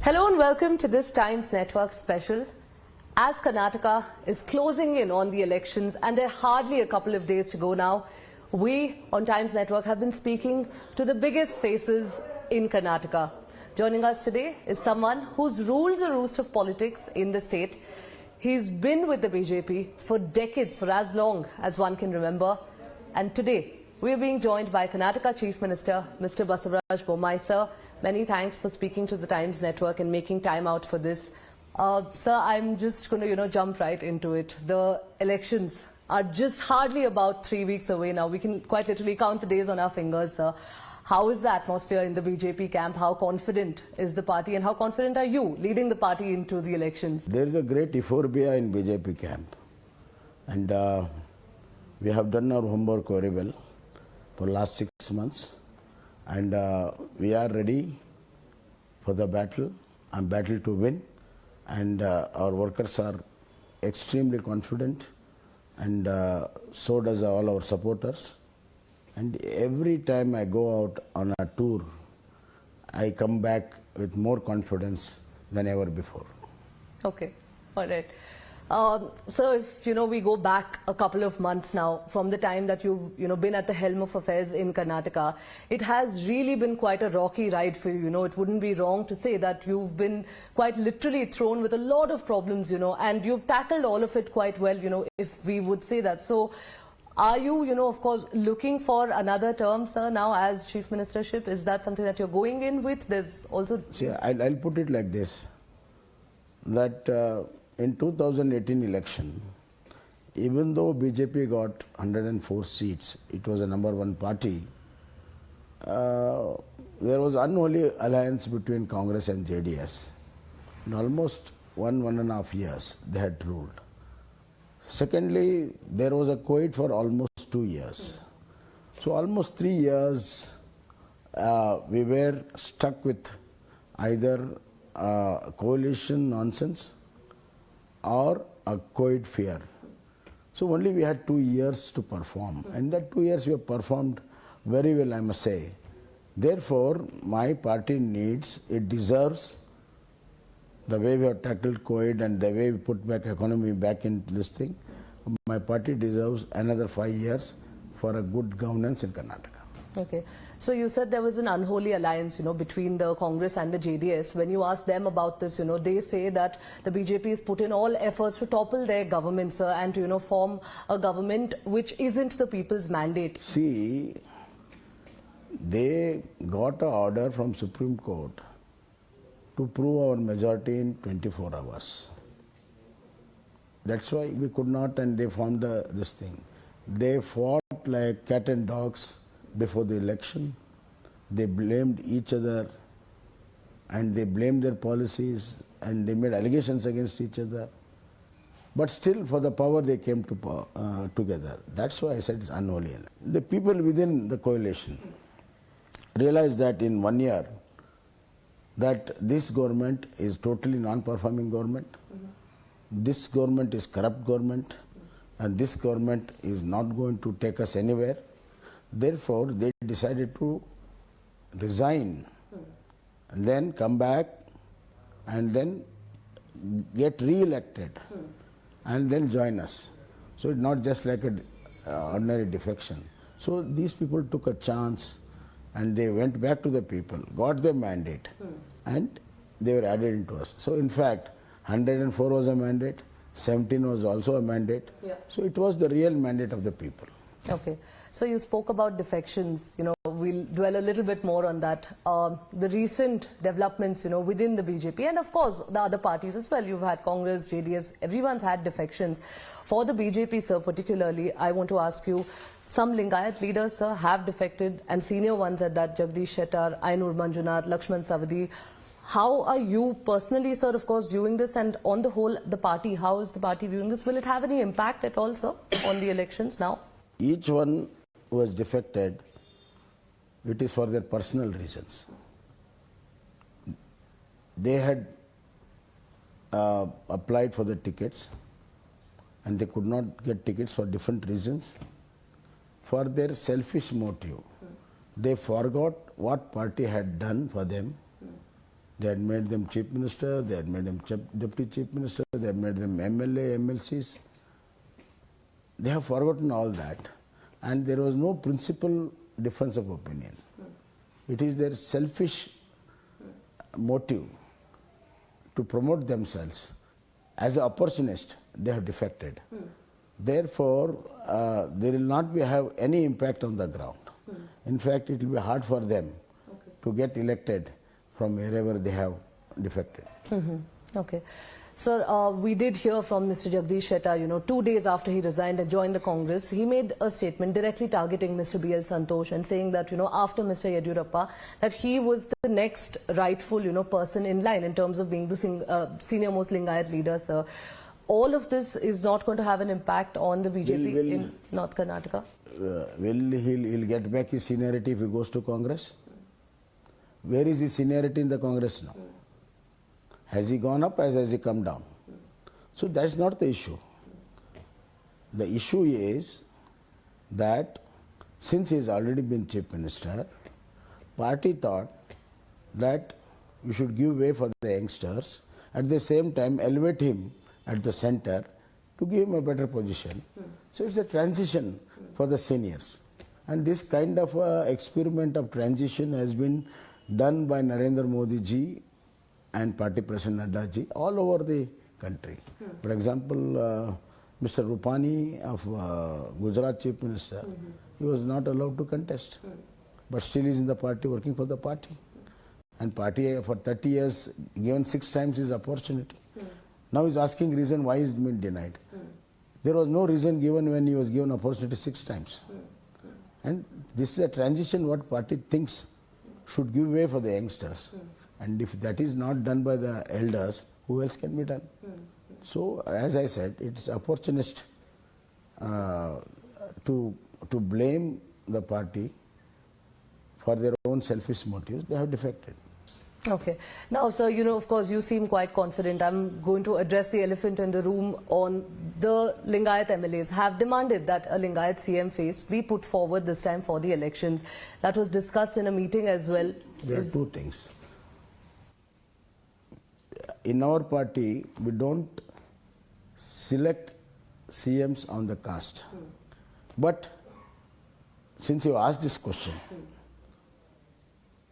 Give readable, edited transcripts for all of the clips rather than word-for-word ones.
Hello and welcome to this Times Network special. As Karnataka is closing in on the elections and there are hardly a couple of days to go now, we on Times Network have been speaking to the biggest faces in Karnataka. Joining us today is someone who's ruled the roost of politics in the state. He's been with the BJP for decades, for as long as one can remember. And today, we are being joined by Karnataka Chief Minister, Mr. Basavaraj Bommai. Sir, many thanks for speaking to the Times Network and making time out for this. Sir, I'm just going to, jump right into it. The elections are just hardly about 3 weeks away now. We can quite literally count the days on our fingers, sir. How is the atmosphere in the BJP camp? How confident is the party? And how confident are you leading the party into the elections? There is a great euphoria in BJP camp. And we have done our homework very well for the last 6 months. And we are ready for the battle and battle to win. And our workers are extremely confident, and so does all our supporters. And every time I go out on a tour, I come back with more confidence than ever before. Okay, all right. So if we go back a couple of months now from the time that you've been at the helm of affairs in Karnataka, it has really been quite a rocky ride for you. It wouldn't be wrong to say that you've been quite literally thrown with a lot of problems, and you've tackled all of it quite well, if we would say that. So are you, of course, looking for another term, sir, now as Chief Ministership? Is that something that you're going in with? There's also... See, I'll put it like this, that in 2018 election, even though BJP got 104 seats, it was a #1 party, there was unholy alliance between Congress and JDS. In almost 1.5 years, they had ruled. Secondly, there was a COVID for almost 2 years. So almost 3 years, we were stuck with either coalition nonsense or a COVID fear. So only we had 2 years to perform. And that 2 years we have performed very well, I must say. Therefore, my party needs, it deserves, the way we have tackled COVID and the way we put back economy back into this thing, my party deserves another 5 years for a good governance in Karnataka. Okay. So you said there was an unholy alliance, between the Congress and the JDS. When you ask them about this, they say that the BJP has put in all efforts to topple their government, sir, and to, form a government which isn't the people's mandate. See, they got an order from Supreme Court to prove our majority in 24 hours. That's why we could not, and they formed this thing. They fought like cat and dogs before the election. They blamed each other and they blamed their policies and they made allegations against each other. But still, for the power, they came to together. That's why I said it's unholy. The people within the coalition realized that in 1 year, that this government is totally non-performing government. This government is corrupt government, and this government is not going to take us anywhere. Therefore, they decided to resign and then come back and then get re-elected and then join us. So it's not just like an ordinary defection. So these people took a chance and they went back to the people, got their mandate, and they were added into us. So in fact, 104 was a mandate, 17 was also a mandate. Yeah. So it was the real mandate of the people. Okay. So you spoke about defections, we'll dwell a little bit more on that. The recent developments, within the BJP and of course the other parties as well. You've had Congress, JDS, everyone's had defections. For the BJP, sir, particularly, I want to ask you, some Lingayat leaders, sir, have defected, and senior ones at that, Jagdish Shettar, Ainur Manjunath, Lakshman Savadi. How are you personally, sir, of course, viewing this, and on the whole, the party, how is the party viewing this? Will it have any impact at all, sir, on the elections now? Each one who has defected, it is for their personal reasons. They had applied for the tickets and they could not get tickets for different reasons. For their selfish motive, they forgot what party had done for them. They had made them chief minister, they had made them deputy chief minister, they had made them MLA, MLCs. They have forgotten all that, and there was no principal difference of opinion. It is their selfish motive to promote themselves. As an opportunist, they have defected. Therefore, they will not have any impact on the ground. In fact, it will be hard for them to get elected from wherever they have defected. Okay. Sir, we did hear from Mr. Jagdish Shettar, 2 days after he resigned and joined the Congress, he made a statement directly targeting Mr. B.L. Santosh and saying that, after Mr. Yediyurappa, that he was the next rightful, person in line in terms of being the senior most Lingayat leader, sir. All of this is not going to have an impact on the BJP in North Karnataka? He'll get back his seniority if he goes to Congress? Where is his seniority in the Congress now? Has he gone up or has he come down? So that's not the issue. The issue is that since he has already been chief minister, party thought that we should give way for the youngsters, at the same time elevate him at the center to give him a better position. So it's a transition for the seniors. And this kind of experiment of transition has been done by Narendra Modi ji and Party President Nadda ji all over the country. For example, Mr. Rupani of Gujarat Chief Minister, he was not allowed to contest, but still is in the party, working for the party. And party for 30 years given 6 times his opportunity. Now he's asking reason why he's been denied. There was no reason given when he was given opportunity 6 times. And this is a transition what party thinks should give way for the youngsters. And if that is not done by the elders, who else can be done? So, as I said, it's opportunist to blame the party for their own selfish motives. They have defected. Okay. Now, sir, of course, you seem quite confident. I'm going to address the elephant in the room on the Lingayat MLAs have demanded that a Lingayat CM face be put forward this time for the elections. That was discussed in a meeting as well. There are 2 things. In our party, we don't select CMs on the caste. But since you asked this question,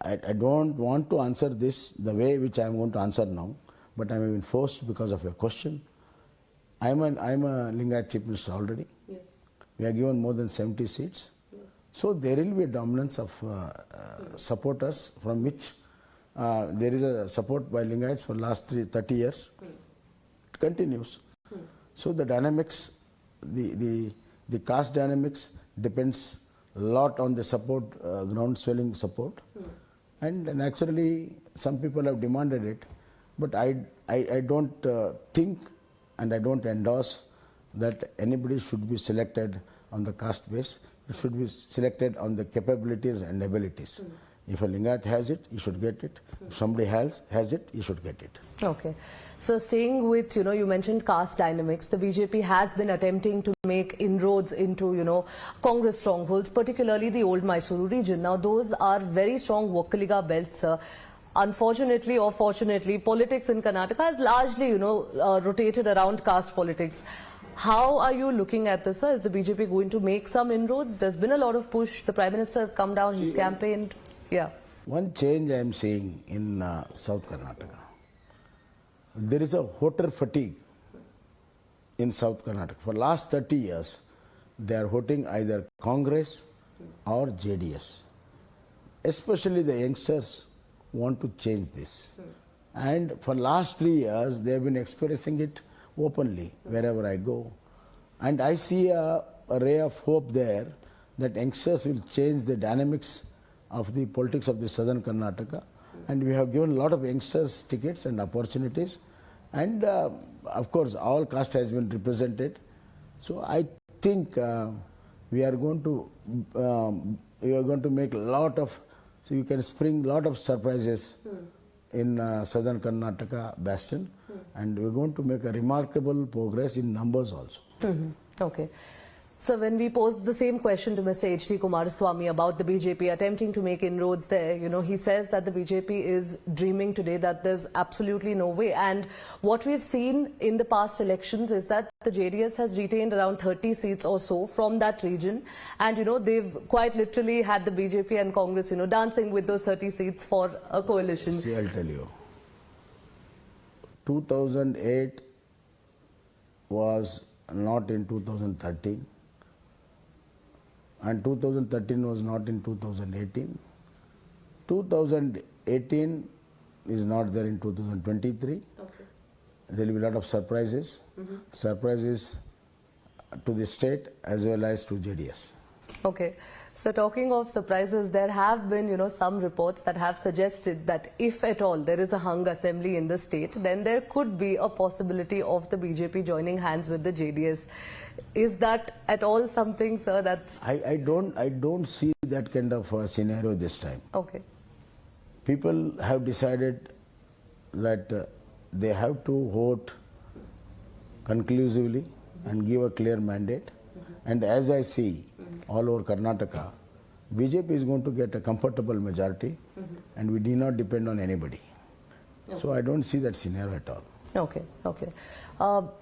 I don't want to answer this the way which I am going to answer now, but I am even forced because of your question. I am a Lingayat Chief Minister already. Yes. We are given more than 70 seats. Yes. So there will be a dominance of supporters from which there is a support by Lingayats for last 30 years. It continues. So the dynamics, the caste dynamics depends a lot on the support, ground swelling support. And naturally, some people have demanded it, but I don't think and I don't endorse that anybody should be selected on the caste base. It should be selected on the capabilities and abilities. If a Lingayat has it, you should get it. If somebody has it, you should get it. Okay. So staying with, you mentioned caste dynamics, the BJP has been attempting to make inroads into, Congress strongholds, particularly the old Mysuru region. Now, those are very strong Vokkaliga belts. Unfortunately or fortunately, politics in Karnataka has largely, rotated around caste politics. How are you looking at this, sir? Is the BJP going to make some inroads? There's been a lot of push. The Prime Minister has come down, he's campaigned. Yeah. One change I am seeing in South Karnataka. There is a voter fatigue in South Karnataka. For last 30 years, they are voting either Congress or JDS. Especially the youngsters want to change this. And for last 3 years, they have been expressing it openly wherever I go. And I see a ray of hope there that youngsters will change the dynamics of the politics of the southern Karnataka. And we have given a lot of youngsters tickets and opportunities. And of course, all caste has been represented. So I think we are going to make a lot of, so you can spring a lot of surprises in southern Karnataka bastion. And we're going to make a remarkable progress in numbers also. Okay. So when we posed the same question to Mr. H.D. Kumaraswamy about the BJP attempting to make inroads there, he says that the BJP is dreaming today, that there's absolutely no way. And what we've seen in the past elections is that the JDS has retained around 30 seats or so from that region. And, they've quite literally had the BJP and Congress, dancing with those 30 seats for a coalition. See, I'll tell you. 2008 was not in 2013. And 2013 was not in 2018. 2018 is not there in 2023. Okay. There will be a lot of surprises. Surprises to the state as well as to JDS. Okay. So talking of surprises, there have been, some reports that have suggested that if at all there is a hung assembly in the state, then there could be a possibility of the BJP joining hands with the JDS. Is that at all something, sir, that's... I don't see that kind of scenario this time. Okay. People have decided that they have to vote conclusively and give a clear mandate. And as I see all over Karnataka, BJP is going to get a comfortable majority and we do not depend on anybody. Okay. So I don't see that scenario at all. Okay, okay.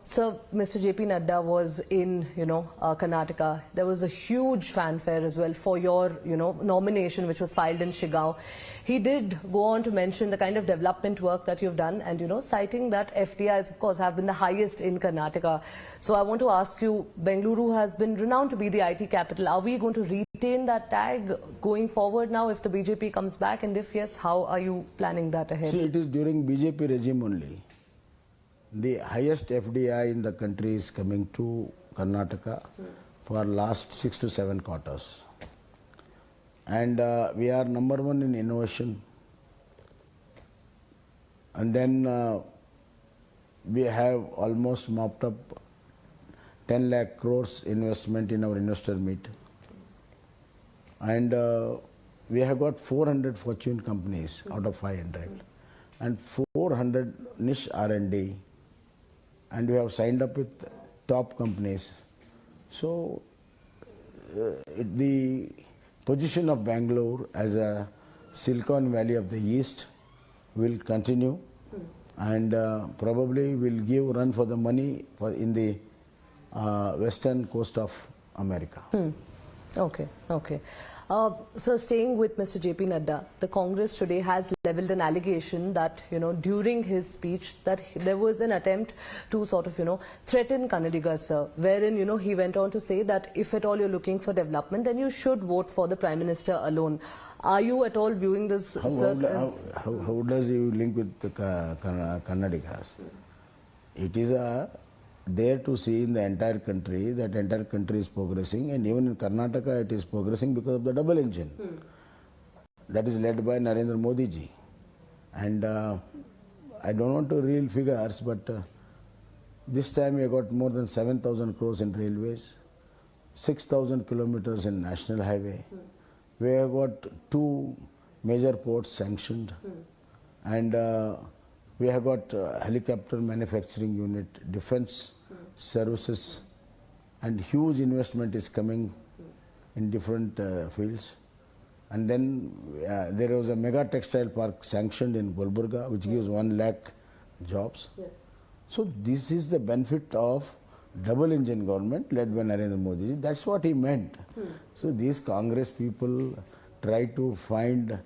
So Mr. JP Nadda was in, Karnataka. There was a huge fanfare as well for your, nomination which was filed in Shigao. He did go on to mention the kind of development work that you've done and, citing that FDIs, of course, have been the highest in Karnataka. So I want to ask you, Bengaluru has been renowned to be the IT capital. Are we going to retain that tag going forward now if the BJP comes back? And if yes, how are you planning that ahead? See, it is during BJP regime only. The highest FDI in the country is coming to Karnataka for last 6 to 7 quarters. And we are number one in innovation. And then we have almost mopped up 10 lakh crores investment in our investor meet. And we have got 400 fortune companies out of 500 and 400 niche R&D. And we have signed up with top companies. So the position of Bangalore as a Silicon Valley of the East will continue and probably will give run for the money in the western coast of America. Okay, okay. So staying with Mr. JP Nadda, the Congress today has levelled an allegation that, during his speech that there was an attempt to sort of, threaten Kannadigas, sir, wherein, he went on to say that if at all you're looking for development, then you should vote for the Prime Minister alone. Are you at all viewing this, sir? How does you link with the Kannadigas? It is there to see in the entire country that entire country is progressing, and even in Karnataka it is progressing because of the double engine that is led by Narendra Modi ji. And I don't want to reveal figures, but this time we have got more than 7,000 crores in railways, 6,000 kilometers in national highway. We have got 2 major ports sanctioned, and we have got helicopter manufacturing unit, defense services, and huge investment is coming in different fields. And then there was a mega textile park sanctioned in Gulbarga, which gives 1 lakh jobs. Yes. So this is the benefit of double engine government led by Narendra Modi. That's what he meant. So these Congress people try to find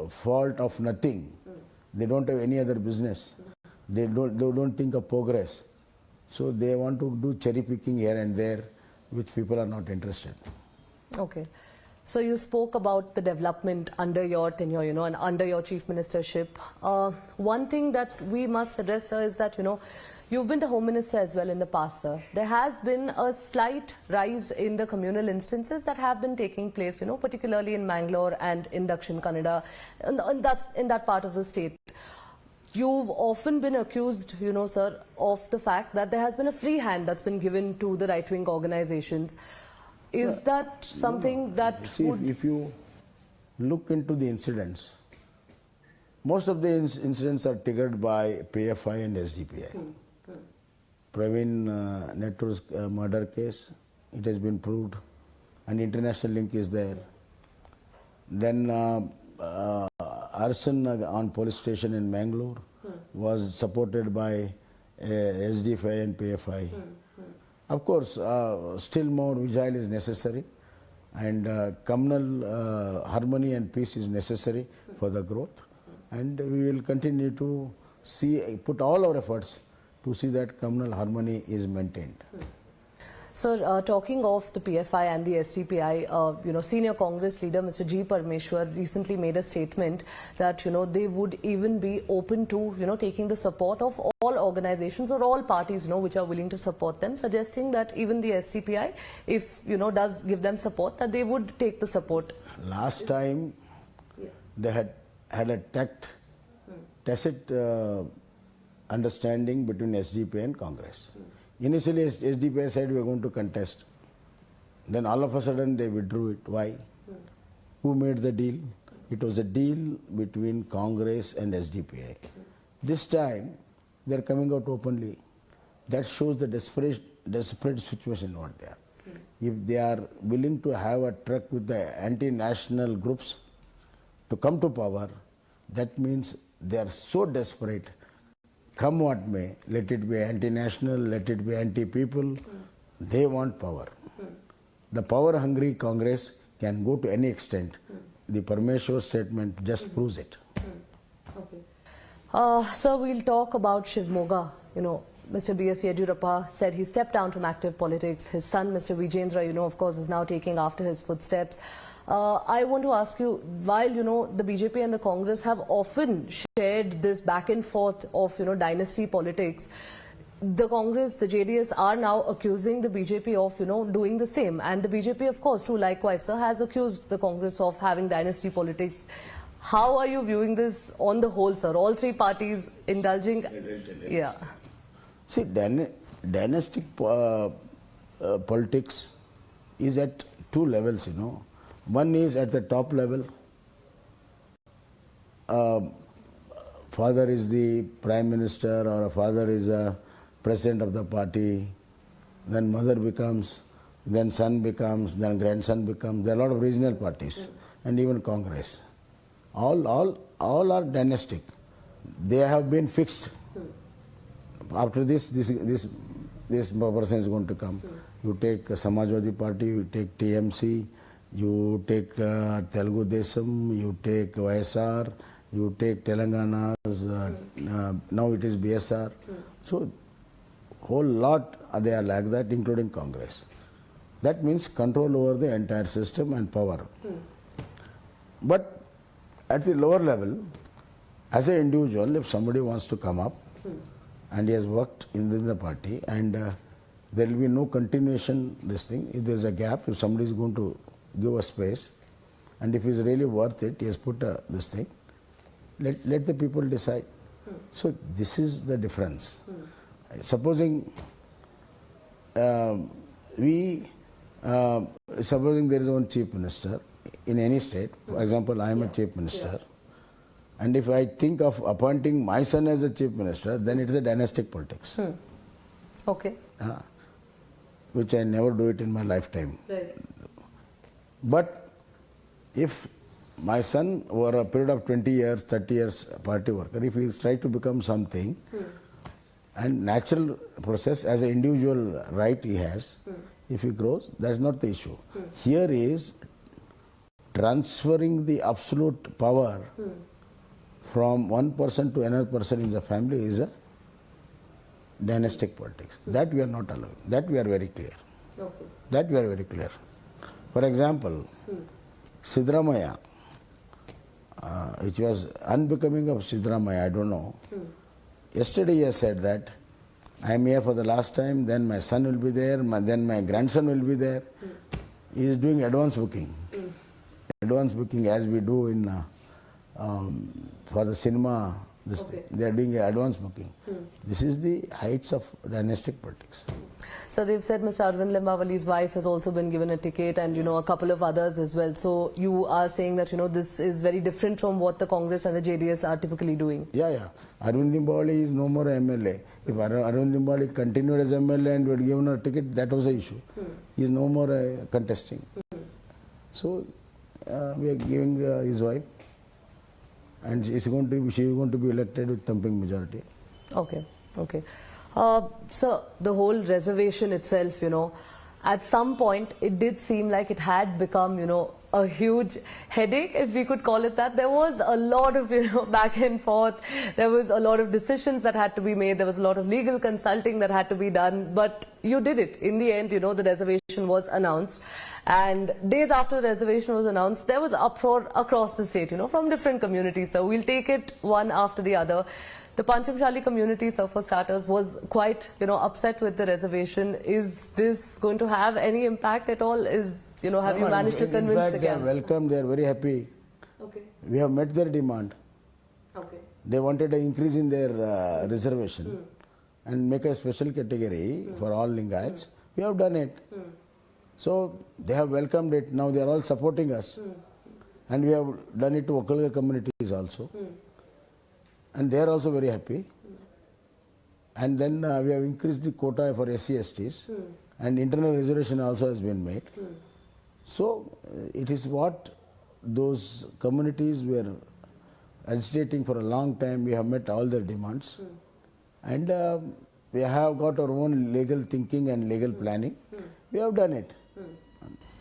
fault of nothing. They don't have any other business. They don't think of progress. So they want to do cherry picking here and there, which people are not interested. Okay. So you spoke about the development under your tenure, and under your chief ministership. One thing that we must address, sir, is that, you've been the Home Minister as well in the past, sir. There has been a slight rise in the communal instances that have been taking place, particularly in Bangalore and in Dakshin Kannada, and that's in that part of the state. You've often been accused, sir, of the fact that there has been a free hand that's been given to the right-wing organizations. Is that something that See, if you look into the incidents, most of the incidents are triggered by PFI and SDPI. Praveen Netru's murder case, It has been proved, and international link is there. Then arson on police station in Bangalore was supported by SDFI and PFI. Of course, still more vigil is necessary, and communal harmony and peace is necessary for the growth. And we will continue to put all our efforts to see that communal harmony is maintained. Sir, talking of the PFI and the SDPI, senior Congress leader Mr. G. Parmeshwar recently made a statement that, they would even be open to, taking the support of all organizations or all parties, which are willing to support them, suggesting that even the SDPI, if, does give them support, that they would take the support. Last time, they had a tacit understanding between SDPI and Congress. Initially, SDPI said we are going to contest. Then all of a sudden they withdrew it. Why? Who made the deal? It was a deal between Congress and SDPI. This time they are coming out openly. That shows the desperate situation what they are. If they are willing to have a truck with the anti-national groups to come to power, that means they are so desperate. Come what may, let it be anti-national, let it be anti-people, they want power. The power-hungry Congress can go to any extent. The Parmeshwar statement just proves it. Okay. Sir, we'll talk about Shivamogga. Mr. B.S. Yediyurappa said he stepped down from active politics. His son, Mr. Vijendra, of course, is now taking after his footsteps. I want to ask you, while, the BJP and the Congress have often shared this back and forth of, dynasty politics, the Congress, the JDS are now accusing the BJP of, doing the same. And the BJP, of course, too, likewise, sir, has accused the Congress of having dynasty politics. How are you viewing this on the whole, sir? All three parties indulging? Yeah. See, dynastic politics is at two levels, One is at the top level. Father is the prime minister, or a father is a president of the party. Then mother becomes, then son becomes, then grandson becomes. There are a lot of regional parties, and even Congress. All are dynastic. They have been fixed. After this person is going to come. You take Samajwadi Party, you take TMC. You take Telugu Desam, you take YSR, you take Telangana's, now it is BSR. So, whole lot they are like that, including Congress. That means control over the entire system and power. But at the lower level, as an individual, if somebody wants to come up and he has worked in the party, and there will be no continuation, this thing, if there is a gap, if somebody is going to give a space, and if it's really worth it, he has put this thing, let the people decide. So this is the difference. Supposing supposing there is one chief minister in any state, for example, I am a chief minister, and if I think of appointing my son as a chief minister, then it is a dynastic politics. Okay. Which I never do it in my lifetime. Right. But if my son over a period of 20 years, 30 years party worker, if he tries to become something, and natural process as an individual right he has, if he grows, that is not the issue. Here is transferring the absolute power from one person to another person in the family is a dynastic politics. That we are not allowing. That we are very clear. Okay. That we are very clear. For example, Siddaramaiah, which was unbecoming of Siddaramaiah, I don't know. Yesterday he has said that I am here for the last time, then my son will be there, then my grandson will be there. He is doing advance booking. Advance booking as we do in for the cinema, this thing. They are doing advance booking. This is the heights of dynastic politics. So they've said Mr. Arvind Limbawali's wife has also been given a ticket, and a couple of others as well. So you are saying that this is very different from what the Congress and the JDS are typically doing. Yeah. Arvind Limbawali is no more MLA. If Arvind Limbawali continued as MLA and were given a ticket, that was the issue. He is no more contesting. So we are giving his wife, and she is going to be elected with thumping majority. Okay. So the whole reservation itself, at some point it did seem like it had become, a huge headache, if we could call it that. There was a lot of, back and forth. There was a lot of decisions that had to be made. There was a lot of legal consulting that had to be done. But you did it. In the end, the reservation was announced. And days after the reservation was announced, there was uproar across the state, from different communities. So we'll take it one after the other. The Panchamshali community, so for starters, was quite, upset with the reservation. Is this going to have any impact at all? Have you managed to convince them? In fact, again? they are welcome. They are very happy. Okay. We have met their demand. Okay. They wanted an increase in their reservation and make a special category for all Lingayats. We have done it. So they have welcomed it. Now they are all supporting us. And we have done it to Okalga communities also. And they are also very happy. And then we have increased the quota for SC/STs, and internal reservation also has been made. So it is what those communities were agitating for a long time. We have met all their demands, and we have got our own legal thinking and legal planning. We have done it.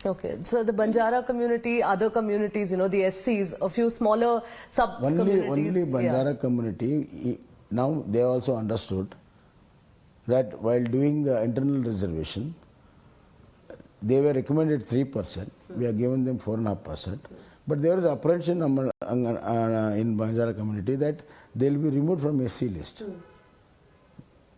Okay, so the Banjara community, other communities, the SCs, a few smaller sub-communities. Only Banjara community, now they also understood that while doing the internal reservation, they were recommended 3%. We have given them 4.5%. But there is apprehension in Banjara community that they will be removed from SC list.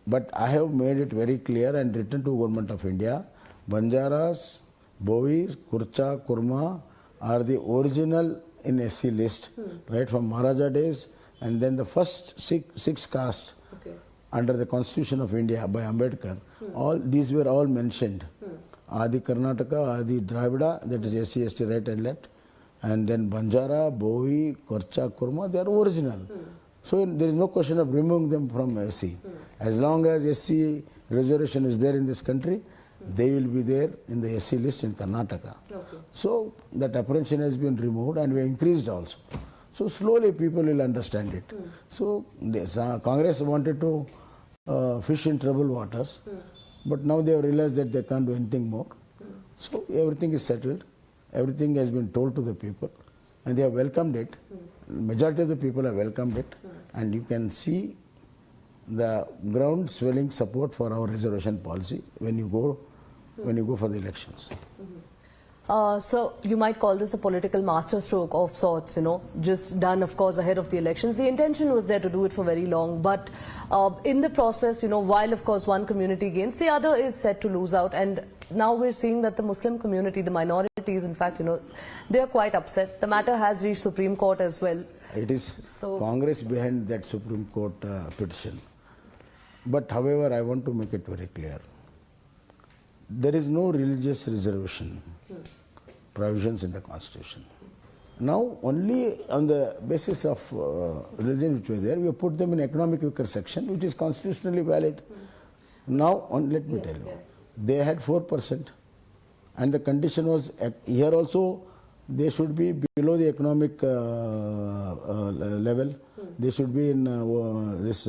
But I have made it very clear and written to Government of India, Banjaras, Bois, Kurcha, Kurma are the original in SC list, right from Maharaja days, and then the first six castes under the Constitution of India by Ambedkar. All these were all mentioned. Adi Karnataka, Adi Dravida, that is SC/ST right and left, and then Banjara, Bovi, Kurcha, Kurma, they are original. So there is no question of removing them from SC. As long as SC reservation is there in this country, they will be there in the SC list in Karnataka. So that apprehension has been removed, and we increased also. So slowly people will understand it. So this, Congress wanted to fish in troubled waters, but now they have realized that they can't do anything more. So everything is settled. Everything has been told to the people, and they have welcomed it. Majority of the people have welcomed it, and you can see the ground swelling support for our reservation policy when you go for the elections. So you might call this a political masterstroke of sorts, just done, of course, ahead of the elections. The intention was there to do it for very long, but in the process, while, of course, one community gains, the other is set to lose out. And now we're seeing that the Muslim community, the minorities, in fact, they are quite upset. The matter has reached Supreme Court as well. It is Congress behind that Supreme Court petition. But however, I want to make it very clear. There is no religious reservation provisions in the Constitution. Now, only on the basis of religion which were there, we have put them in economic weaker section, which is constitutionally valid. Now, let me tell you, they had 4%, and the condition was here also they should be below the economic level. They should be in this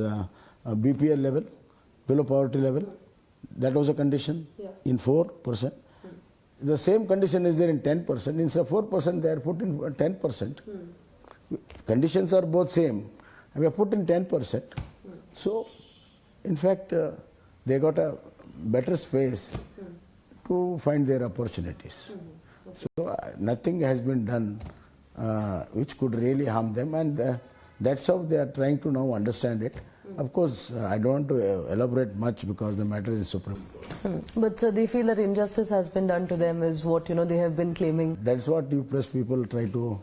BPL level, below poverty level. That was a condition in 4%. The same condition is there in 10%. Instead of 4%, they are put in 10%. Conditions are both same. We have put in 10%. So, in fact, they got a better space to find their opportunities. So, nothing has been done which could really harm them, and that's how they are trying to now understand it. Of course, I don't want to elaborate much because the matter is Supreme Court. But they feel that injustice has been done to them is what, they have been claiming. That's what you press people try to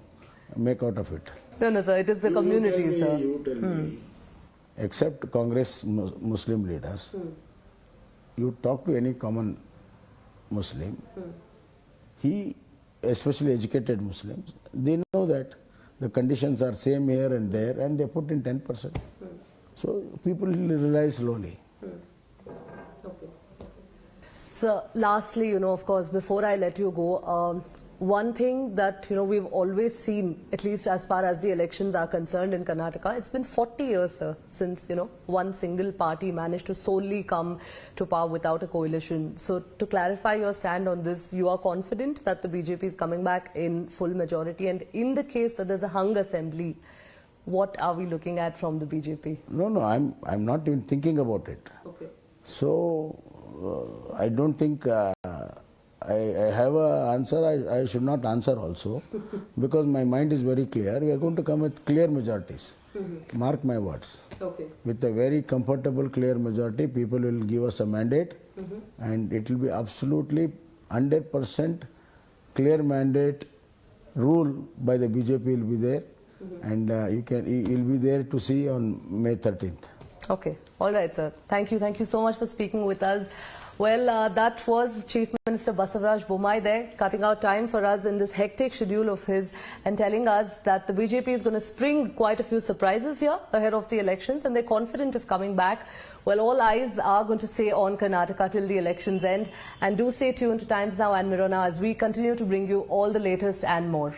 make out of it. No, sir, it is the community, sir. You tell me. Except Congress Muslim leaders, you talk to any common Muslim, he, especially educated Muslims, they know that the conditions are same here and there, and they put in 10%. So people realize slowly. Okay. So lastly, of course, before I let you go, one thing that, we've always seen, at least as far as the elections are concerned in Karnataka, it's been 40 years, sir, since, one single party managed to solely come to power without a coalition. So to clarify your stand on this, you are confident that the BJP is coming back in full majority, and in the case that there's a hung assembly, what are we looking at from the BJP? No, I'm not even thinking about it. Okay. So I don't think I have an answer. I should not answer also because my mind is very clear. We are going to come with clear majorities. Mark my words. Okay. With a very comfortable, clear majority, people will give us a mandate, and it will be absolutely 100% clear mandate rule by the BJP will be there, and you'll be there to see on May 13th. Okay. All right, sir. Thank you. Thank you so much for speaking with us. Well, that was Chief Minister Basavaraj Bommai there, cutting out time for us in this hectic schedule of his and telling us that the BJP is going to spring quite a few surprises here ahead of the elections, and they're confident of coming back. Well, all eyes are going to stay on Karnataka till the elections end. And do stay tuned to Times Now and Mirror Now as we continue to bring you all the latest and more.